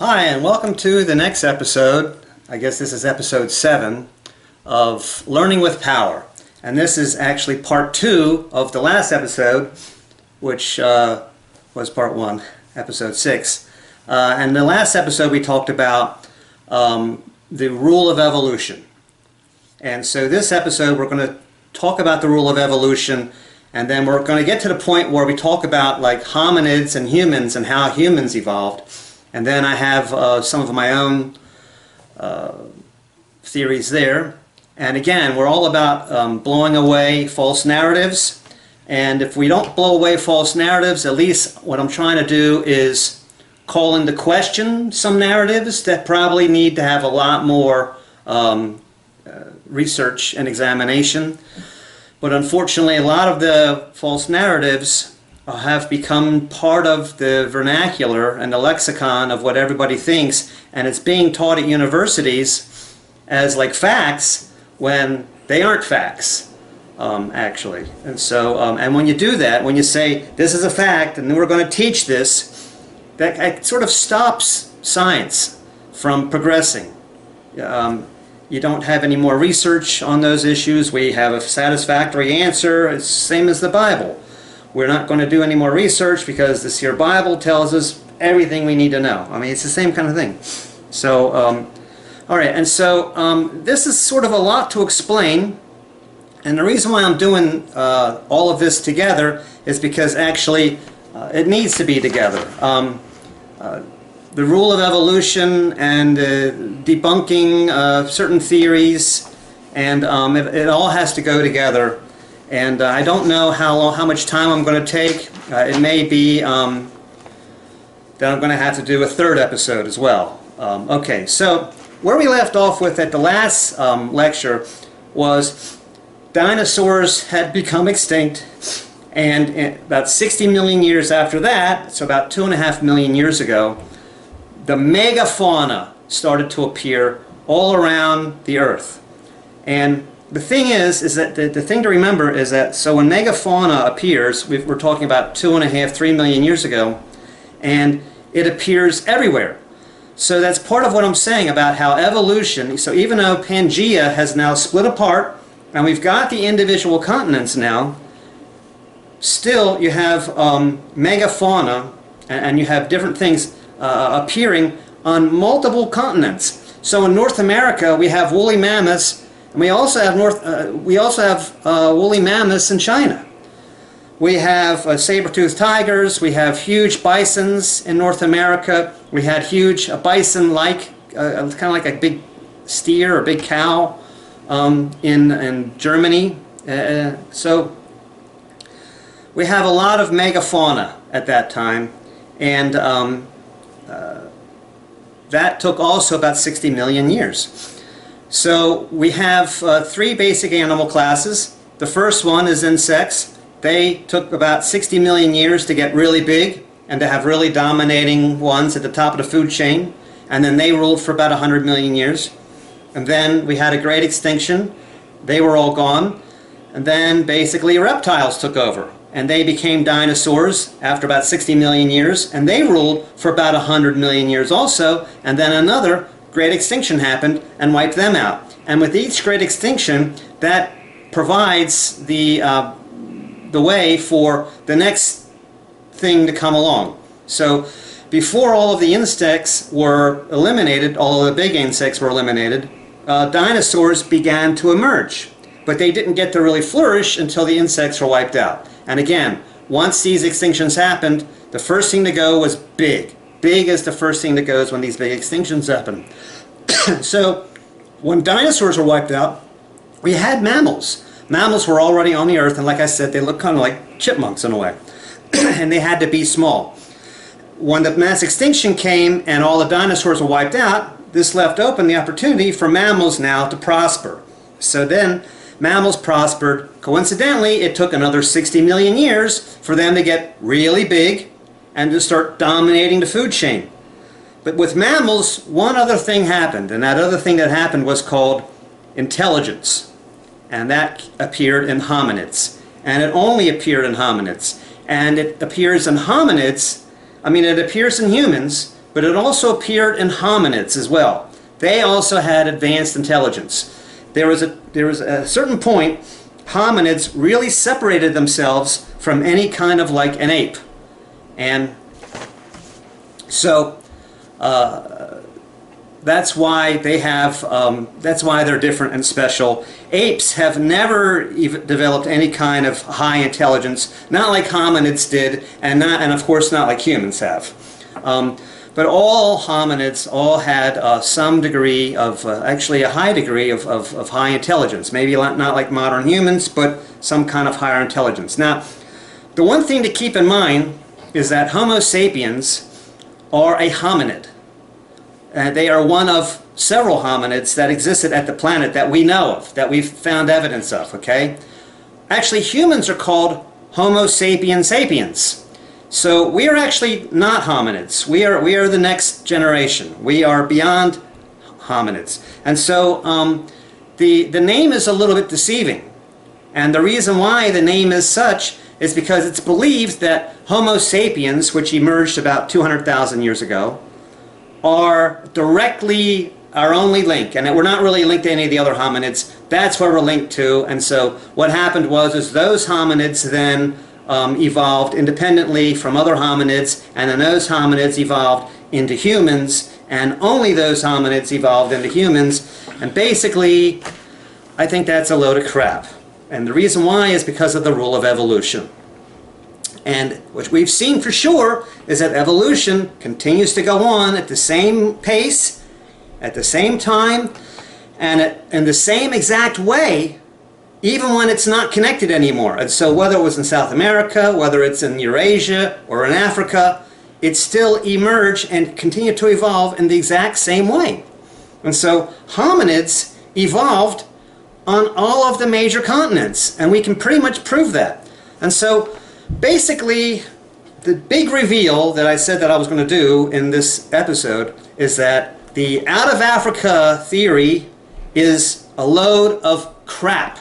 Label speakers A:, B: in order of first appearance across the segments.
A: Hi, and welcome to the next episode. I guess this is episode 7 of Learning with Power. And this is actually part 2 of the last episode, which was part 1, episode 6. And the last episode we talked about the rule of evolution. And so this episode we're going to talk about the rule of evolution, and then we're going to get to the point where we talk about like hominids and humans and how humans evolved. And then I have some of my own theories there. And again, we're all about blowing away false narratives. And if we don't blow away false narratives, at least what I'm trying to do is call into question some narratives that probably need to have a lot more research and examination. But unfortunately, a lot of the false narratives have become part of the vernacular and the lexicon of what everybody thinks, and it's being taught at universities as like facts when they aren't facts, actually. And so, and when you do that, when you say this is a fact and we're going to teach this, that sort of stops science from progressing. You don't have any more research on those issues. We have a satisfactory answer. It's the same as the Bible. We're not going to do any more research because this here Bible tells us everything we need to know. I mean, it's the same kind of thing. So, all right, and so this is sort of a lot to explain. And the reason why I'm doing all of this together is because actually it needs to be together. The rule of evolution and debunking certain theories, and it all has to go together. And I don't know how much time I'm going to take. It may be that I'm going to have to do a third episode as well. Okay, so where we left off with at the last lecture was dinosaurs had become extinct, and about 60 million years after that, so about 2.5 million years ago, the megafauna started to appear all around the Earth. And the thing is that the thing to remember is that, so when megafauna appears, we're talking about 2.5, 3 million years ago, and it appears everywhere. So that's part of what I'm saying about how evolution, so even though Pangea has now split apart, and we've got the individual continents now, still you have megafauna, and you have different things appearing on multiple continents. So in North America, we have woolly mammoths. And we also have woolly mammoths in China. We have saber-toothed tigers. We have huge bisons in North America. We had huge bison-like, kind of like a big steer or big cow in Germany. So we have a lot of megafauna at that time, and that took also about 60 million years. So we have 3 basic animal classes. The first one is insects. They took about 60 million years to get really big and to have really dominating ones at the top of the food chain. And then they ruled for about 100 million years. And then we had a great extinction. They were all gone. And then basically reptiles took over. And they became dinosaurs after about 60 million years. And they ruled for about 100 million years also. And then another great extinction happened and wiped them out. And with each great extinction, that provides the way for the next thing to come along. So before all of the insects were eliminated, all of the big insects were eliminated, dinosaurs began to emerge. But they didn't get to really flourish until the insects were wiped out. And again, once these extinctions happened, the first thing to go was big. Big is the first thing that goes when these big extinctions happen. So when dinosaurs were wiped out, we had mammals. Mammals were already on the Earth, and like I said, they look kind of like chipmunks in a way. And they had to be small. When the mass extinction came and all the dinosaurs were wiped out, this left open the opportunity for mammals now to prosper. So then mammals prospered. Coincidentally, it took another 60 million years for them to get really big and to start dominating the food chain. But with mammals, one other thing happened, and that other thing that happened was called intelligence. And that appeared in hominids. And it only appeared in hominids. And it appears in hominids, I mean it appears in humans, but it also appeared in hominids as well. They also had advanced intelligence. There was a certain point, hominids really separated themselves from any kind of like an ape. And so that's why they have, that's why they're different and special. Apes have never even developed any kind of high intelligence, not like hominids did, and of course not like humans have. But all hominids all had some degree of, actually a high degree of high intelligence. Maybe not like modern humans, but some kind of higher intelligence. Now, the one thing to keep in mind is that Homo sapiens are a hominid. They are one of several hominids that existed at the planet that we know of, that we've found evidence of, okay? Actually, humans are called Homo sapiens sapiens. So we are actually not hominids. We are the next generation. We are beyond hominids. And so the name is a little bit deceiving. And the reason why the name is such is because it's believed that Homo sapiens, which emerged about 200,000 years ago, are directly our only link, and that we're not really linked to any of the other hominids. That's where we're linked to. And so what happened was those hominids then evolved independently from other hominids, and then those hominids evolved into humans, and only those hominids evolved into humans. And basically, I think that's a load of crap. And the reason why is because of the rule of evolution. And what we've seen for sure is that evolution continues to go on at the same pace, at the same time, and in the same exact way, even when it's not connected anymore. And so whether it was in South America, whether it's in Eurasia or in Africa, it still emerged and continued to evolve in the exact same way. And so hominids evolved on all of the major continents, and we can pretty much prove that. And so basically, the big reveal that I said that I was going to do in this episode is that the out of Africa theory is a load of crap.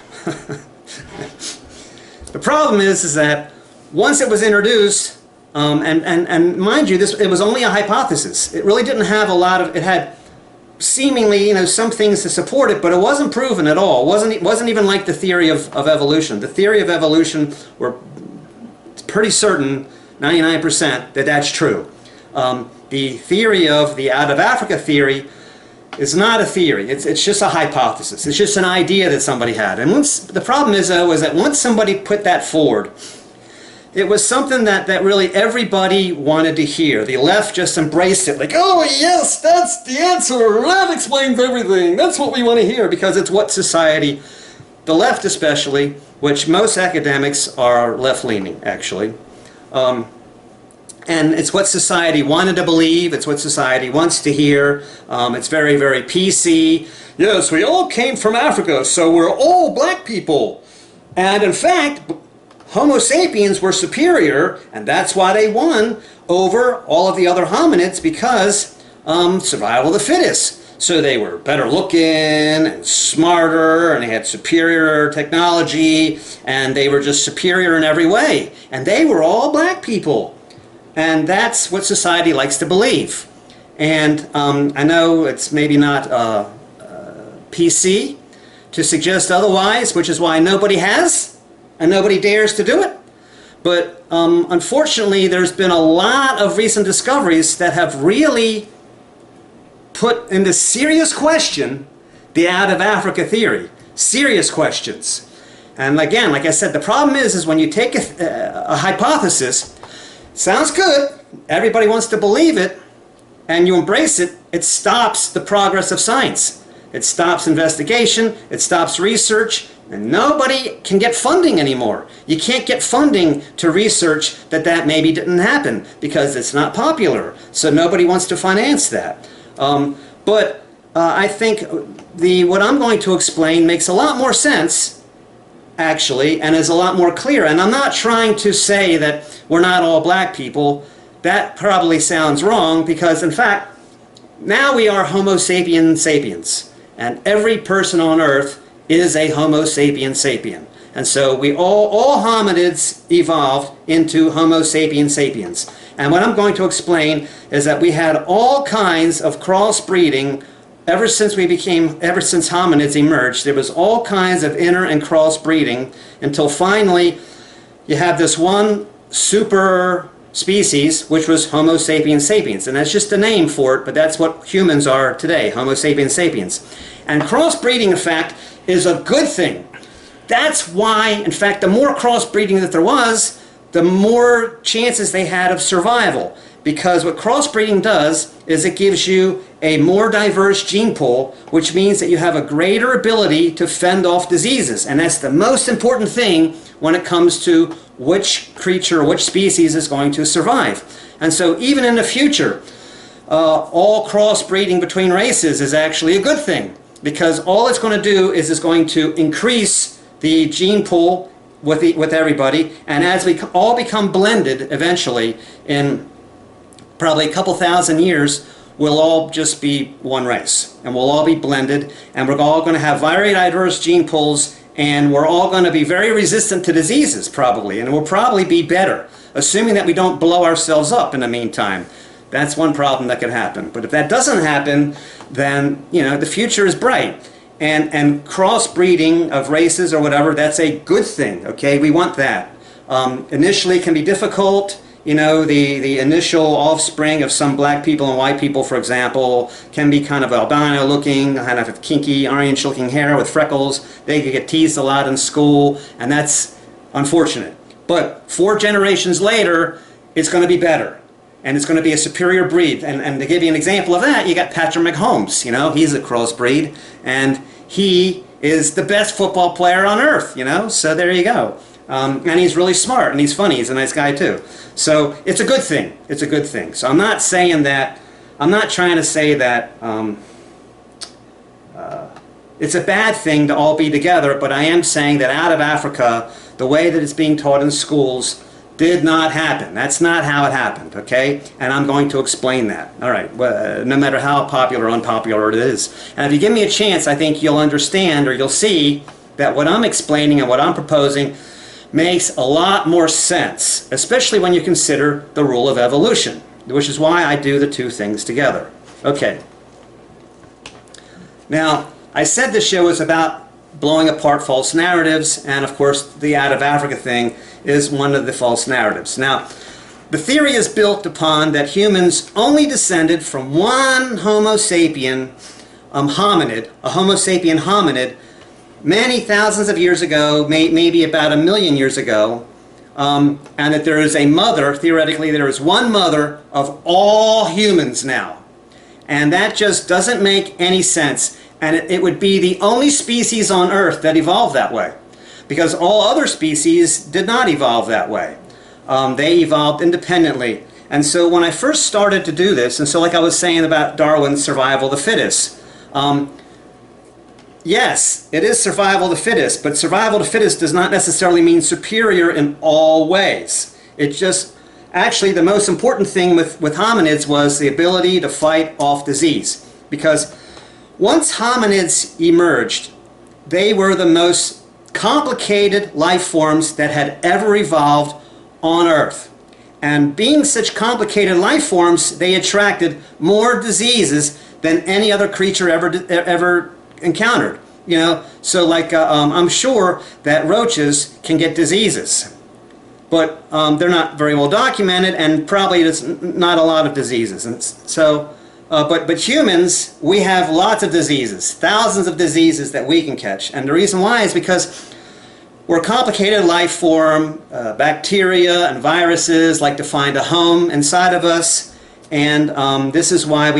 A: The problem is that once it was introduced, and mind you, it was only a hypothesis. It really didn't have a lot of, it had seemingly, some things to support it, but it wasn't proven at all. It wasn't even like the theory of evolution. The theory of evolution, we're pretty certain, 99%, that that's true. The theory of the out of Africa theory is not a theory. It's just a hypothesis. It's just an idea that somebody had. And the problem is, though, is that once somebody put that forward, it was something that really everybody wanted to hear. The left just embraced it, like, oh yes, that's the answer. That explains everything. That's what we want to hear, because it's what society, the left especially, which most academics are left-leaning, actually. And it's what society wanted to believe. It's what society wants to hear. It's very, very PC. Yes, we all came from Africa, so we're all black people. And in fact, Homo sapiens were superior, and that's why they won over all of the other hominids, because survival of the fittest. So they were better looking and smarter, and they had superior technology, and they were just superior in every way. And they were all black people. And that's what society likes to believe. And I know it's maybe not PC to suggest otherwise, which is why nobody has, and nobody dares to do it. But unfortunately, there's been a lot of recent discoveries that have really put into serious question the out of Africa theory. Serious questions. And again, like I said, the problem is when you take a hypothesis, sounds good, everybody wants to believe it, and you embrace it, it stops the progress of science. It stops investigation, it stops research, and nobody can get funding anymore. You can't get funding to research that maybe didn't happen because it's not popular, so nobody wants to finance that. But I think what I'm going to explain makes a lot more sense, actually, and is a lot more clear. And I'm not trying to say that we're not all black people. That probably sounds wrong, because in fact, now we are Homo sapiens sapiens. And every person on Earth is a Homo sapiens sapien. And so all hominids evolved into Homo sapiens sapiens. And what I'm going to explain is that we had all kinds of crossbreeding ever since hominids emerged. There was all kinds of inter and crossbreeding until finally you have this one super species, which was Homo sapiens sapiens. And that's just a name for it, but that's what humans are today, Homo sapiens sapiens. And crossbreeding, in fact, is a good thing. That's why, in fact, the more crossbreeding that there was, the more chances they had of survival. Because what crossbreeding does is it gives you a more diverse gene pool, which means that you have a greater ability to fend off diseases. And that's the most important thing when it comes to which creature, which species is going to survive. And so even in the future, all crossbreeding between races is actually a good thing, because all it's going to do is it's going to increase the gene pool with everybody, and as we all become blended eventually, in probably a couple thousand years, we'll all just be one race, and we'll all be blended, and we're all going to have very diverse gene pools, and we're all going to be very resistant to diseases probably, and we'll probably be better, assuming that we don't blow ourselves up in the meantime. That's one problem that could happen. But if that doesn't happen, then the future is bright. And crossbreeding of races or whatever, that's a good thing, okay? We want that. Initially it can be difficult. The initial offspring of some black people and white people, for example, can be kind of albino looking, kind of kinky, orange looking hair with freckles. They could get teased a lot in school, and that's unfortunate. But 4 generations later, it's going to be better. And it's going to be a superior breed. And to give you an example of that, you got Patrick Mahomes. He's a crossbreed, and he is the best football player on earth. So there you go. And he's really smart, and he's funny. He's a nice guy too. So it's a good thing. It's a good thing. So I'm not saying that. I'm not trying to say that it's a bad thing to all be together. But I am saying that out of Africa, the way that it's being taught in schools did not happen. That's not how it happened, okay? And I'm going to explain that. All right, well, no matter how popular or unpopular it is. And if you give me a chance, I think you'll understand, or you'll see, that what I'm explaining and what I'm proposing makes a lot more sense, especially when you consider the rule of evolution, which is why I do the two things together. Okay. Now, I said this show is about blowing apart false narratives, and of course the out of Africa thing is one of the false narratives. Now, the theory is built upon that humans only descended from one Homo sapien hominid, a Homo sapien hominid, many thousands of years ago, maybe about 1 million years ago, and that there is a mother, theoretically there is one mother of all humans now. And that just doesn't make any sense. And it would be the only species on Earth that evolved that way, because all other species did not evolve that way. They evolved independently. And so when I first started to do this, and so like I was saying about Darwin's survival of the fittest, yes, it is survival of the fittest, but survival of the fittest does not necessarily mean superior in all ways. It's just, actually the most important thing with hominids was the ability to fight off disease. Because once hominids emerged, they were the most complicated life forms that had ever evolved on Earth. And being such complicated life forms, they attracted more diseases than any other creature ever encountered. So like I'm sure that roaches can get diseases, but they're not very well documented, and probably there's not a lot of diseases. And so. But humans, we have lots of diseases, thousands of diseases that we can catch. And the reason why is because we're a complicated life form. Bacteria and viruses like to find a home inside of us. And this is why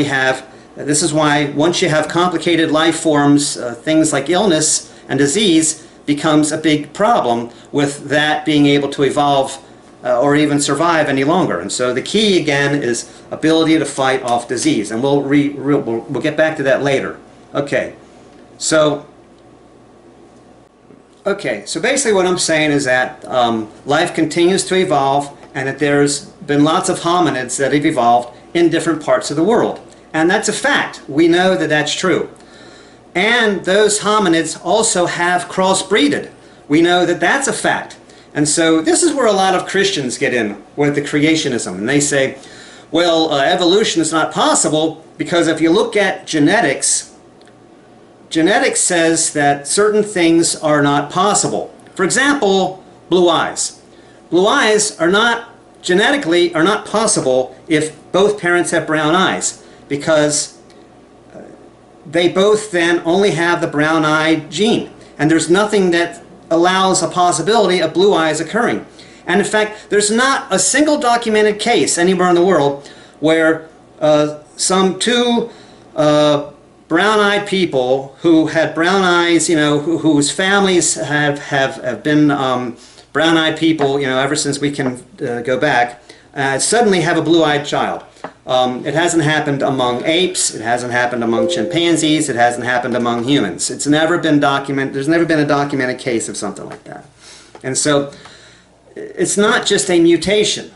A: once you have complicated life forms, things like illness and disease becomes a big problem with that being able to evolve or even survive any longer. And so the key again is ability to fight off disease, and we'll get back to that later. Okay, so basically what I'm saying is that life continues to evolve, and that there's been lots of hominids that have evolved in different parts of the world, and that's a fact. We know that that's true. And those hominids also have crossbreeded we know that that's a fact. And so this is where a lot of Christians get in with the creationism. And they say, well, evolution is not possible because if you look at genetics, genetics says that certain things are not possible. For example, blue eyes. Blue eyes are not, genetically, are not possible if both parents have brown eyes, because they both then only have the brown eye gene. And there's nothing that allows a possibility of blue eyes occurring. And in fact, there's not a single documented case anywhere in the world where some two brown-eyed people who had brown eyes, you know, whose families have been brown-eyed people, you know, ever since we can go back, suddenly have a blue-eyed child. It hasn't happened among apes, it hasn't happened among chimpanzees, it hasn't happened among humans. It's never been documented, there's never been a documented case of something like that. And so, it's not just a mutation.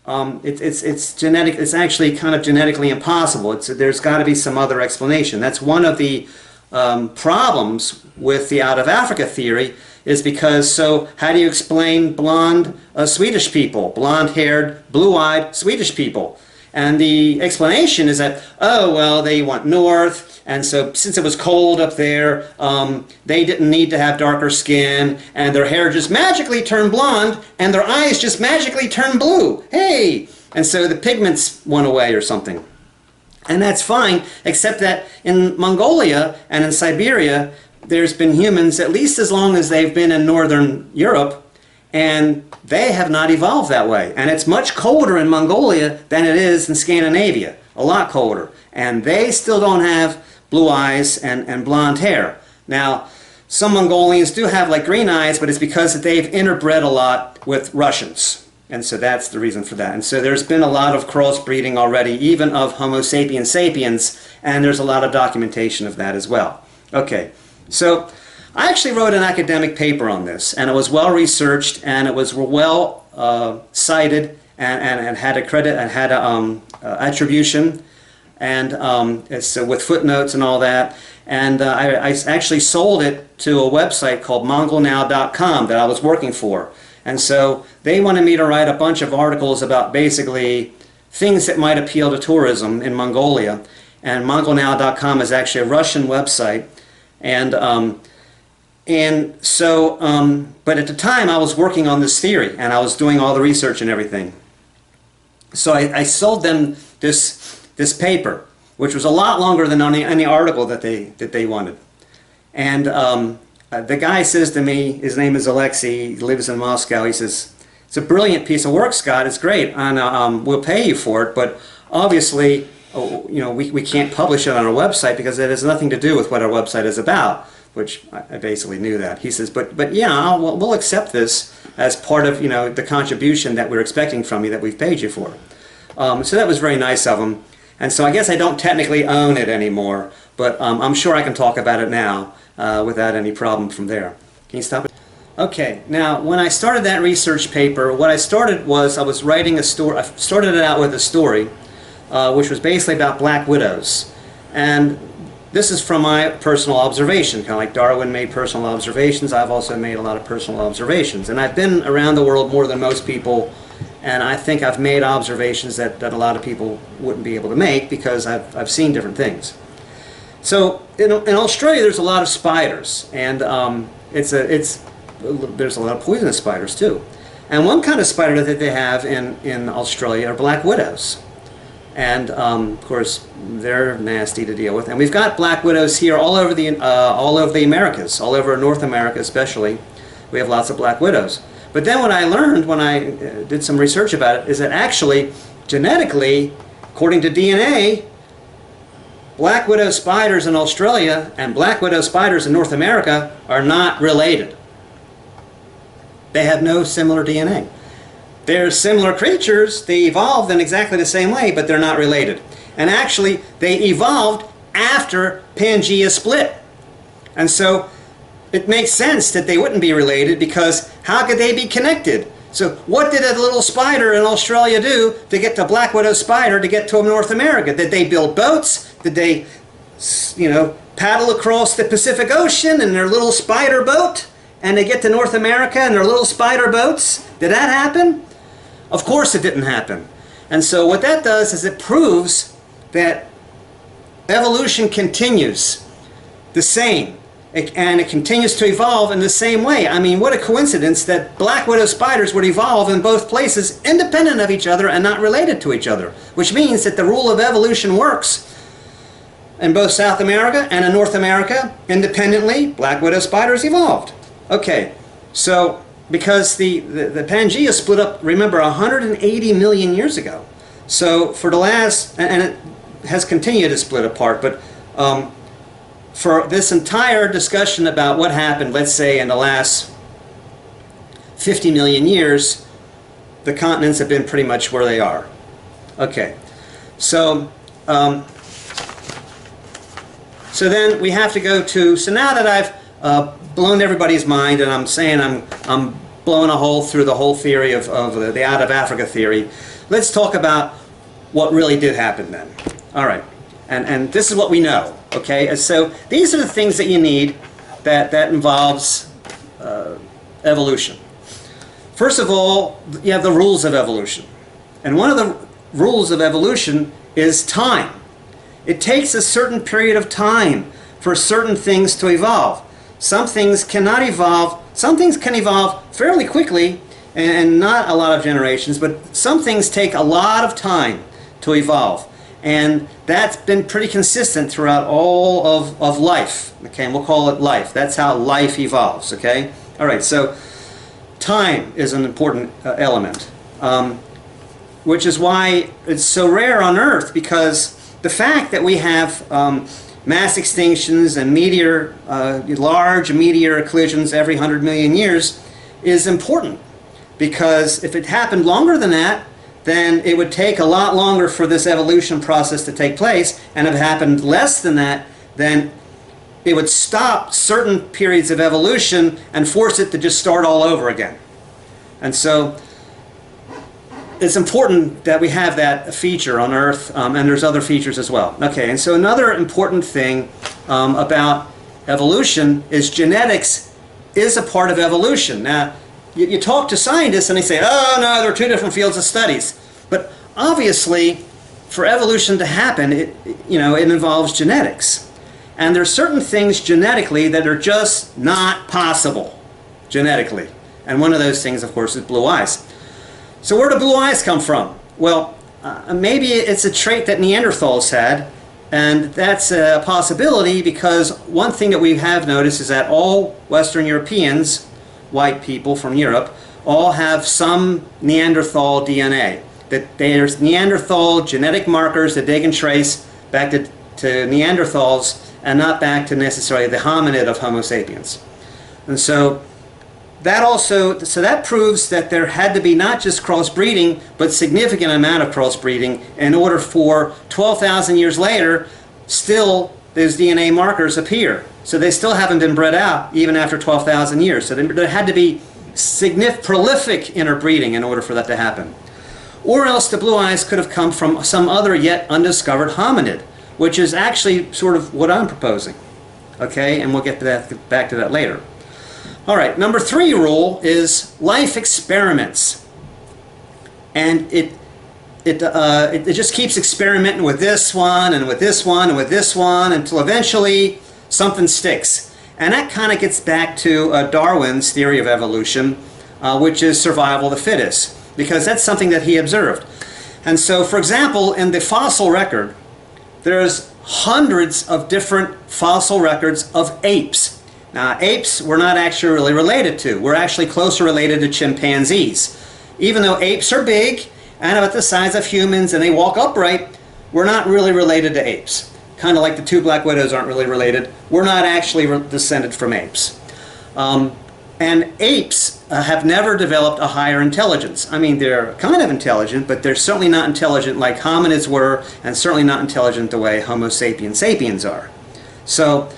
A: It's genetic. It's actually kind of genetically impossible. There's got to be some other explanation. That's one of the problems with the out of Africa theory, is because, so how do you explain blonde Swedish people, blonde-haired, blue-eyed Swedish people? And the explanation is that, oh, well, they went north, and so since it was cold up there, they didn't need to have darker skin, and their hair just magically turned blonde, and their eyes just magically turned blue. Hey! And so the pigments went away or something. And that's fine, except that in Mongolia and in Siberia, there's been humans at least as long as they've been in Northern Europe, and they have not evolved that way. And it's much colder in Mongolia than it is in Scandinavia. A lot colder. And they still don't have blue eyes and blonde hair. Now, some Mongolians do have like green eyes, but it's because they've interbred a lot with Russians. And so that's the reason for that. And so there's been a lot of crossbreeding already, even of Homo sapiens sapiens, and there's a lot of documentation of that as well. Okay, so I actually wrote an academic paper on this, and it was well researched, and it was well cited, and had a credit, and had a attribution, and it's with footnotes and all that. And I actually sold it to a website called mongolnow.com that I was working for. And so they wanted me to write a bunch of articles about basically things that might appeal to tourism in Mongolia. And mongolnow.com is actually a Russian website. But at the time I was working on this theory, and I was doing all the research and everything. So I sold them this paper, which was a lot longer than any article that they wanted. And the guy says to me, his name is Alexei, he lives in Moscow, he says, "It's a brilliant piece of work, Scott, it's great, and we'll pay you for it, but obviously, you know, we can't publish it on our website because it has nothing to do with what our website is about," which I basically knew that. He says, but yeah, we'll accept this as part of, you know, the contribution that we're expecting from you that we've paid you for. So that was very nice of him. And so I guess I don't technically own it anymore, but I'm sure I can talk about it now without any problem from there. Can you stop it? Okay, now when I started that research paper, what I started was I was writing a story. I started it out with a story, which was basically about black widows. And this is from my personal observation, kind of like Darwin made personal observations. I've also made a lot of personal observations. And I've been around the world more than most people, and I think I've made observations that a lot of people wouldn't be able to make because I've seen different things. So in Australia there's a lot of spiders, and there's a lot of poisonous spiders too. And one kind of spider that they have in Australia are black widows. And of course they're nasty to deal with. And we've got black widows here all over the Americas, all over North America especially. We have lots of black widows. But then what I learned when I did some research about it is that actually, genetically, according to DNA, black widow spiders in Australia and black widow spiders in North America are not related. They have no similar DNA. They're similar creatures, they evolved in exactly the same way, but they're not related. And actually, they evolved after Pangea split. And so, it makes sense that they wouldn't be related, because how could they be connected? So what did a little spider in Australia do to get the black widow spider to get to North America? Did they build boats? Did they, you know, paddle across the Pacific Ocean in their little spider boat and they get to North America in their little spider boats. Did that happen? Of course it didn't happen. And so what that does is it proves that evolution continues the same. And it continues to evolve in the same way. I mean, what a coincidence that black widow spiders would evolve in both places independent of each other and not related to each other. Which means that the rule of evolution works in both South America and in North America. Independently, black widow spiders evolved. Okay, so because the Pangea split up, remember, 180 million years ago. So for the last, and it has continued to split apart, but for this entire discussion about what happened, let's say, in the last 50 million years, the continents have been pretty much where they are. Okay, so so then we have to go to, so now that I've blown everybody's mind, and I'm saying I'm blowing a hole through the whole theory of the out of Africa theory, let's talk about what really did happen then. All right, and this is what we know. Okay, and so these are the things that you need that involves evolution. First of all, you have the rules of evolution. And one of the rules of evolution is time. It takes a certain period of time for certain things to evolve. Some things cannot evolve. Some things can evolve fairly quickly and not a lot of generations, but some things take a lot of time to evolve. And that's been pretty consistent throughout all of life. Okay, and we'll call it life. That's how life evolves, okay? All right, so time is an important element, which is why it's so rare on Earth, because the fact that we have mass extinctions and large meteor collisions every 100 million years is important, because if it happened longer than that, then it would take a lot longer for this evolution process to take place, and if it happened less than that, then it would stop certain periods of evolution and force it to just start all over again. And so it's important that we have that feature on Earth, and there's other features as well. Okay, and so another important thing about evolution is genetics is a part of evolution. Now, you talk to scientists and they say, oh no, there are two different fields of studies. But obviously, for evolution to happen, it involves genetics. And there are certain things genetically that are just not possible genetically. And one of those things, of course, is blue eyes. So where do blue eyes come from? Well, maybe it's a trait that Neanderthals had, and that's a possibility because one thing that we have noticed is that all Western Europeans, white people from Europe, all have some Neanderthal DNA. That there's Neanderthal genetic markers that they can trace back to Neanderthals and not back to necessarily the hominid of Homo sapiens. And so that proves that there had to be not just crossbreeding, but significant amount of crossbreeding in order for 12,000 years later, still those DNA markers appear. So they still haven't been bred out even after 12,000 years. So there had to be prolific interbreeding in order for that to happen. Or else the blue eyes could have come from some other yet undiscovered hominid, which is actually sort of what I'm proposing. Okay, and we'll get to that, back to that later. All right, number 3 rule is life experiments. And it just keeps experimenting with this one and with this one and with this one until eventually something sticks. And that kind of gets back to Darwin's theory of evolution, which is survival of the fittest, because that's something that he observed. And so, for example, in the fossil record, there's hundreds of different fossil records of apes. Now, apes we're not actually really related to. We're actually closer related to chimpanzees. Even though apes are big and about the size of humans and they walk upright, we're not really related to apes. Kind of like the 2 black widows aren't really related. We're not actually descended from apes. And apes have never developed a higher intelligence. I mean, they're kind of intelligent, but they're certainly not intelligent like hominids were, and certainly not intelligent the way Homo sapiens sapiens are. So,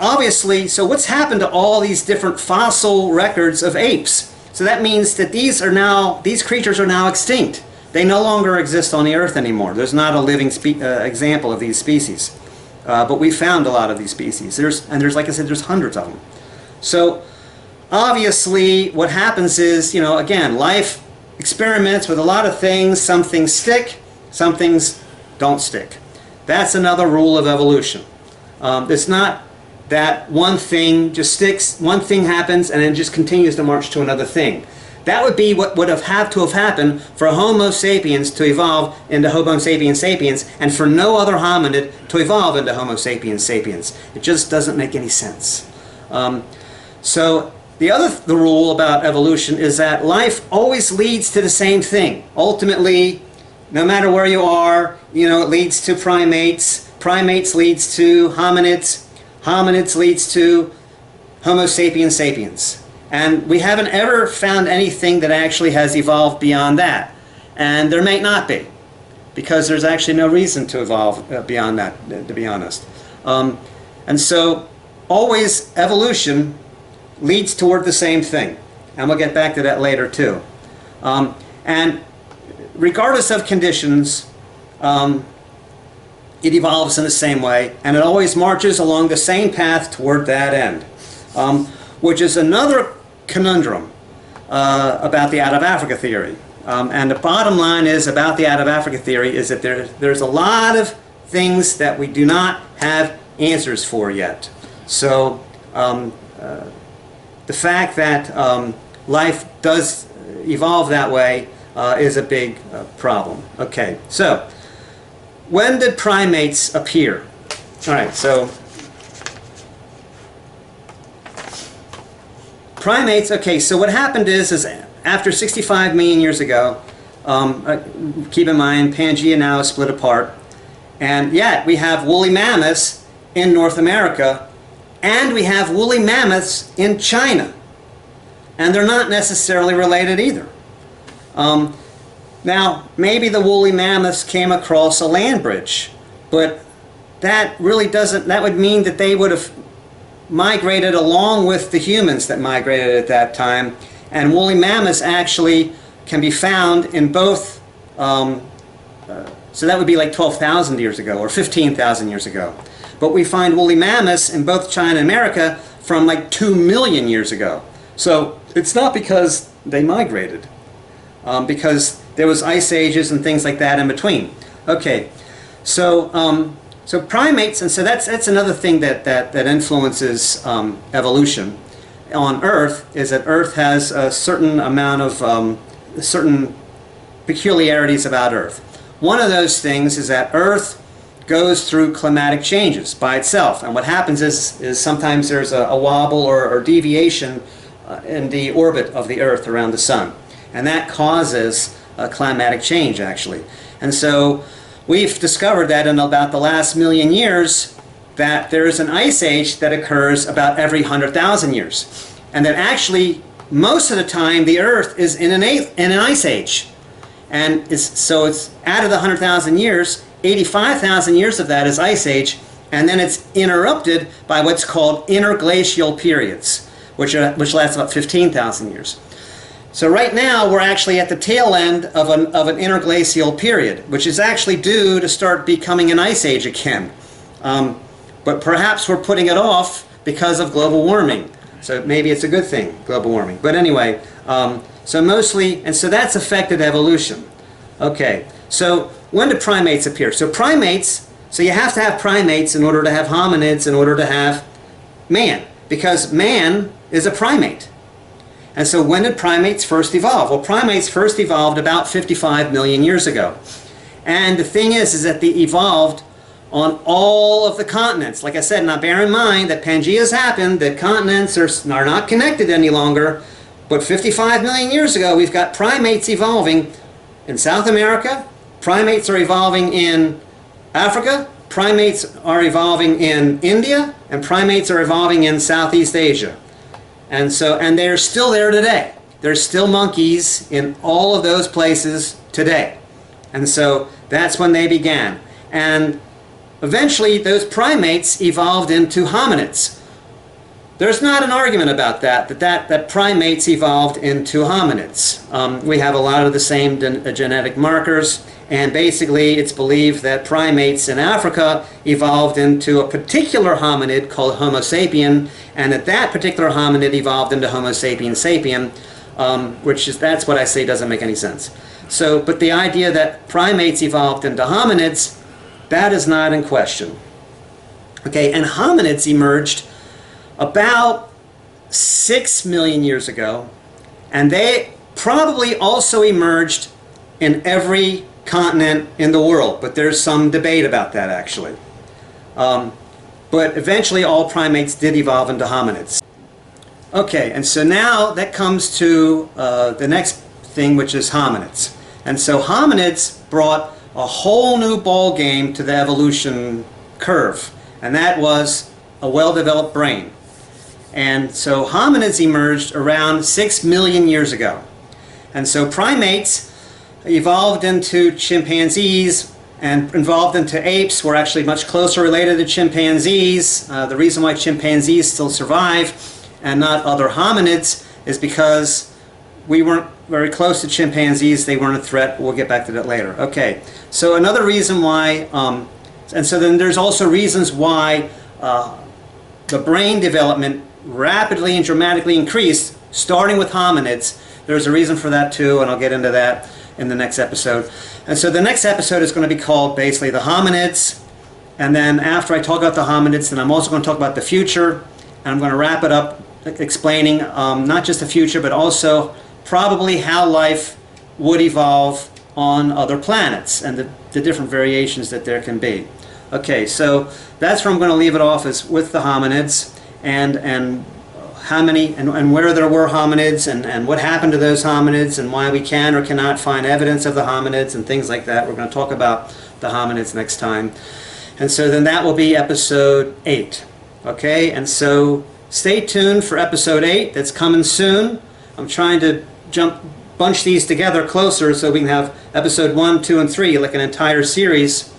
A: obviously, so what's happened to all these different fossil records of apes? So that means that these creatures are now extinct. They no longer exist on the Earth anymore. There's not a living example of these species. But we found a lot of these species. There's, like I said, there's hundreds of them. So obviously what happens is, you know, again, life experiments with a lot of things. Some things stick, some things don't stick. That's another rule of evolution. It's not that one thing just sticks, one thing happens, and then just continues to march to another thing. That would be what would have had to have happened for Homo sapiens to evolve into Homo sapiens sapiens, and for no other hominid to evolve into Homo sapiens sapiens. It just doesn't make any sense. So the rule about evolution is that life always leads to the same thing. Ultimately, no matter where you are, you know, it leads to primates. Primates leads to hominids. Hominids leads to Homo sapiens sapiens. And we haven't ever found anything that actually has evolved beyond that. And there may not be, because there's actually no reason to evolve beyond that, to be honest. And so always evolution leads toward the same thing. And we'll get back to that later too. And regardless of conditions, it evolves in the same way, and it always marches along the same path toward that end, which is another conundrum about the out-of-Africa theory. And the bottom line is about the out-of-Africa theory is that there's a lot of things that we do not have answers for yet. So the fact that life does evolve that way is a big problem. Okay, so when did primates appear? All right, so primates, okay, so what happened is after 65 million years ago, keep in mind Pangea now is split apart, and yet we have woolly mammoths in North America, and we have woolly mammoths in China, and they're not necessarily related either. Now, maybe the woolly mammoths came across a land bridge, but that really doesn't, that would mean that they would have migrated along with the humans that migrated at that time, and woolly mammoths actually can be found in both, so that would be like 12,000 years ago or 15,000 years ago. But we find woolly mammoths in both China and America from like 2 million years ago. So it's not because they migrated, because there was ice ages and things like that in between. Okay, so so primates, and so that's another thing that influences evolution on Earth, is that Earth has a certain amount of certain peculiarities about Earth. One of those things is that Earth goes through climatic changes by itself, and what happens is sometimes there's a wobble or deviation in the orbit of the Earth around the Sun, and that causes a climatic change actually. And so we've discovered that in about the last million years that there is an ice age that occurs about every 100,000 years, and that actually most of the time the Earth is in an ice age, and so it's out of the 100,000 years, 85,000 years of that is ice age, and then it's interrupted by what's called interglacial periods, which last about 15,000 years. So right now we're actually at the tail end of an interglacial period, which is actually due to start becoming an ice age again. But perhaps we're putting it off because of global warming. So maybe it's a good thing, global warming. But anyway, so mostly, and so that's affected evolution. Okay, so when do primates appear? So primates, so you have to have primates in order to have hominids, in order to have man, because man is a primate. And so when did primates first evolve? Well, primates first evolved about 55 million years ago. And the thing is that they evolved on all of the continents. Like I said, now bear in mind that Pangea's happened, that continents are not connected any longer, but 55 million years ago we've got primates evolving in South America, primates are evolving in Africa, primates are evolving in India, and primates are evolving in Southeast Asia. And they're still there today. There's still monkeys in all of those places today. And so that's when they began. And eventually those primates evolved into hominids. there's not an argument about that primates evolved into hominids. We have a lot of the same genetic markers, and basically it's believed that primates in Africa evolved into a particular hominid called Homo sapien, and that particular hominid evolved into Homo sapiens sapien, that's what I say doesn't make any sense. So, but the idea that primates evolved into hominids, that is not in question. Okay, and hominids emerged about 6 million years ago, and they probably also emerged in every continent in the world, but there's some debate about that actually. But eventually all primates did evolve into hominids. Okay, and so now that comes to the next thing, which is hominids. And so hominids brought a whole new ball game to the evolution curve, and that was a well-developed brain. And so hominids emerged around 6 million years ago. And so primates evolved into chimpanzees and evolved into apes. We're actually much closer related to chimpanzees. The reason why chimpanzees still survive and not other hominids is because we weren't very close to chimpanzees. They weren't a threat. We'll get back to that later. Okay, so another reason why, and so then there's also reasons why the brain development rapidly and dramatically increased, starting with hominids. There's a reason for that too, and I'll get into that in the next episode. And so the next episode is going to be called basically the hominids, and then after I talk about the hominids, then I'm also going to talk about the future, and I'm going to wrap it up explaining not just the future, but also probably how life would evolve on other planets and the different variations that there can be. Okay, so that's where I'm going to leave it off, is with the hominids, and how many and where there were hominids, and what happened to those hominids, and why we can or cannot find evidence of the hominids and things like that. We're going to talk about the hominids next time. And so then that will be episode 8. Okay, and so stay tuned for episode 8. That's coming soon. I'm trying to bunch these together closer so we can have episode 1, 2, and 3, like an entire series.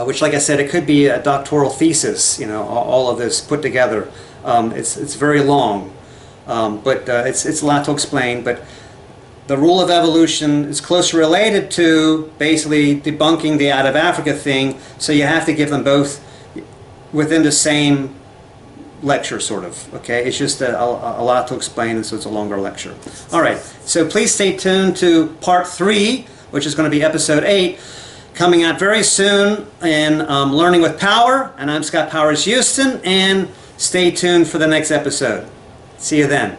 A: Which, like I said, it could be a doctoral thesis, all of this put together. It's very long, but it's a lot to explain. But the rule of evolution is closely related to basically debunking the out of Africa thing, so you have to give them both within the same lecture, sort of. Okay, it's just a lot to explain, and so it's a longer lecture. All right, so please stay tuned to part 3, which is going to be episode 8. Coming out very soon in Learning with Power, and I'm Scott Powers Houston, and stay tuned for the next episode. See you then.